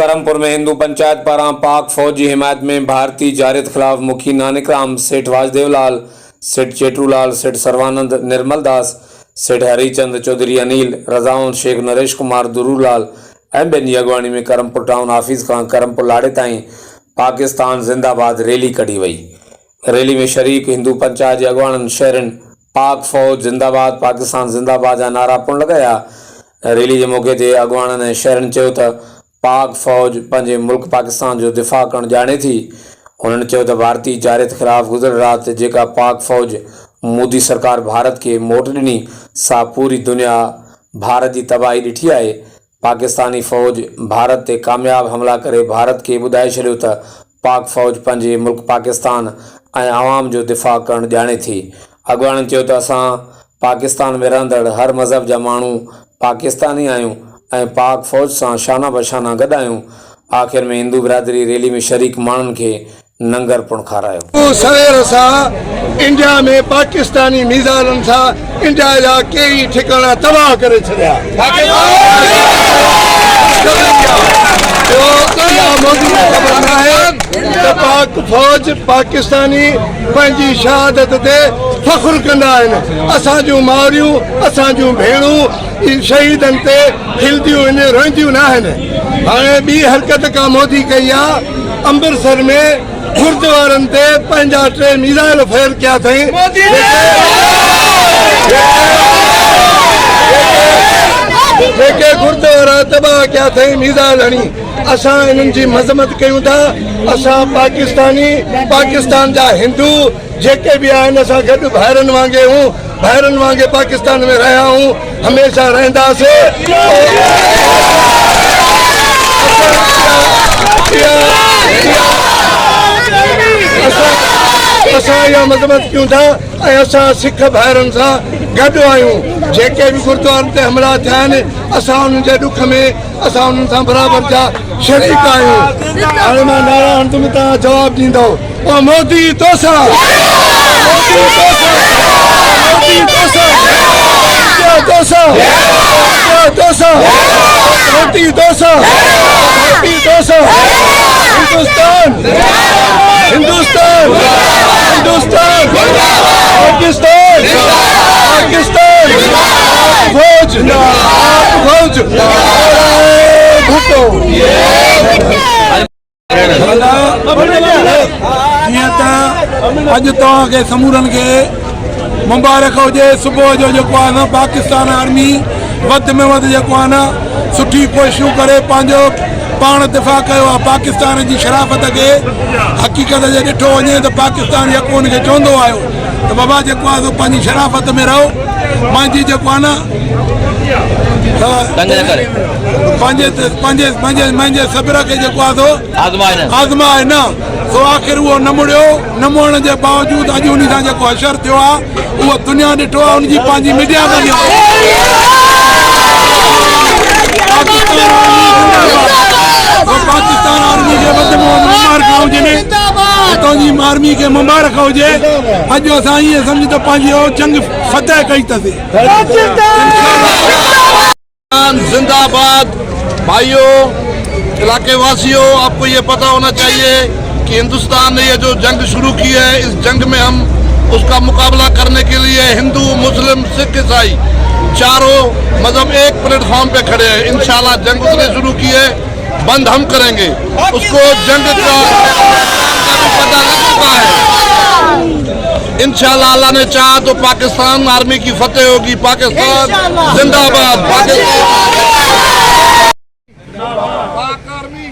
करमपुर में हिंदू पंचायत पारां पाक फौज की हिमायत में भारतीय जारियत खिलाफ मुखी नानकराम, सेठ वासुदेवलाल, सेठ चेटूलाल, सेठ सर्वानंद, निर्मल दास, सेठ हरिचंद चौधरी, अनिल रजाउन, शेख नरेश कुमार, दुरूलाल ऐं ॿियनि जी अॻुवाणी में करमपुर टाउन ऑफिस खां करमपुर लाड़े ताईं पाकिस्तान जिंदाबाद रैली कढी वई। रैली में शरीक हिंदू पंचायत जे अॻुवाणनि शहरनि पाक फौज जिंदाबाद, पाकिस्तान जिंदाबाद जा नारा पिणु लॻाया। रैली के मौके ते अॻुवाणनि ऐं शहरनि चयो त पाक फौज पंहिंजे मुल्क पाकिस्तान जो दिफ़ा करणु ॼाणे थी। उन्होंने चयो त भारतीय जारियत खिलाफ़ गुज़िरियल राति जेका पाक फौज मोदी सरकार भारत के मोट ॾिनी, सा पूरी दुनिया भारत की तबाही ॾिठी आहे। पाकिस्तानी फौज भारत ते कामयाब हमला करे भारत के ॿुधाए छॾियो त पाक फौज पंहिंजे मुल्क पाकिस्तान ऐं आवाम जो दिफ़ा करणु ॼाणे थी। अॻुवाणनि चयो त असां पाकिस्तान में रहंदड़ हर मज़हब जा माण्हू पाकिस्तानी आहियूं ऐं पाक फौज सां शाना बशाना गॾु आहियूं। आख़िर में हिंदू बिरादरी रैली में शरीक माण्हुनि खे लंगर पिणु खारायो। सवेर सां इंडिया में पाकिस्तानी मिसाइलनि सां इंडिया जा कई ठिकाना तबाह करे छॾिया। पाक फौज पाकिस्तानी पंहिंजी शहादत ते फ़ख्रु कंदा आहिनि। असांजूं माउरियूं, असांजूं भेणूं शहीदनि ते खिलदियूं आहिनि, रोईंदियूं न आहिनि। हाणे ॿी हरकत का मोदी कई आहे। अमृतसर में गुरुद्वारनि ते पंहिंजा 3 मिसाइल फायर कया अथई। जेके गुरुद्वारा तबाह कया अथई मिसाइल हणी। असां इन्हनि जी मज़म्मत कयूं था। असां पाकिस्तानी, पाकिस्तान जा हिंदू जेके भी आहिनि, असां गॾु भाइरनि वांगुरु हूं, भाइरनि वांगुरु पाकिस्तान में रहिया हूं, हमेशह रहंदासीं। असां इहा मज़म्मत कयूं था ऐं असां सिख भाइरनि सां गॾु आहियूं। जेके भी गुरुद्वारनि ते हमला थिया आहिनि, असां उन्हनि जे ॾुख में असां उन्हनि सां बराबरि जा शरीक आहियूं। हाणे मां नारा हणंदुमि, तव्हां जवाबु ॾींदो। ओ मोदी तोसां, मोदी तोसां, मोदी तोसां, तोसां, तोसां, मोदी तोसां, मोदी तोसां। हिंदुस्तान, हिंदुस्तान, हिंदुस्तान, पाकिस्तान, पाकिस्तान, फौज, फौज, भुट्टो। अज तव्हांखे समूरनि खे मुबारक हुजे। सुबुह जो जेको आहे न पाकिस्तान आर्मी वधि में वधि जेको आहे न सुठी कोशिशूं करे पंहिंजो पाण दिफ़ा कयो आहे पाकिस्तान जी शराफ़त खे। हक़ीक़त जे ॾिठो वञे त पाकिस्तान जेको हुनखे चवंदो आयो त बाबा जेको आहे सो पंहिंजी शराफ़त में रहो। मुंहिंजी जेको आहे न पंहिंजे सब्र खे जेको आहे सो आज़माए न, सो आख़िर उहो न मुड़ियो। न मुड़ण जे बावजूदि अॼु उन सां जेको असरु थियो आहे उहो दुनिया ॾिठो आहे। उनजी पंहिंजी मीडिया में पाकिस्तान आर्मी खे वधि में वधि मुबारक हुजनि, हितां जी आर्मी खे मुबारक हुजे। अॼु असां ईअं सम्झो त पंहिंजी जंग फतह कई अथसीं। जिंदाबाद। भाइयों, इलाके वासियों, आपको ये पता होना चाहिए कि हिंदुस्तान ने ये जो जंग शुरू की है, इस जंग में हम उसका मुकाबला करने के लिए हिंदू, मुस्लिम, सिख, ईसाई चारों मजहब एक प्लेटफॉर्म पे खड़े हैं। इंशाल्लाह जंग उसने शुरू की है, बंद हम करेंगे। उसको जंग का पता लग चुका है। इंशाल्लाह अल्लाह ने चाहा तो पाकिस्तान आर्मी की फतेह होगी। पाकिस्तान जिंदाबाद, पाकिस्तान, पाक आर्मी।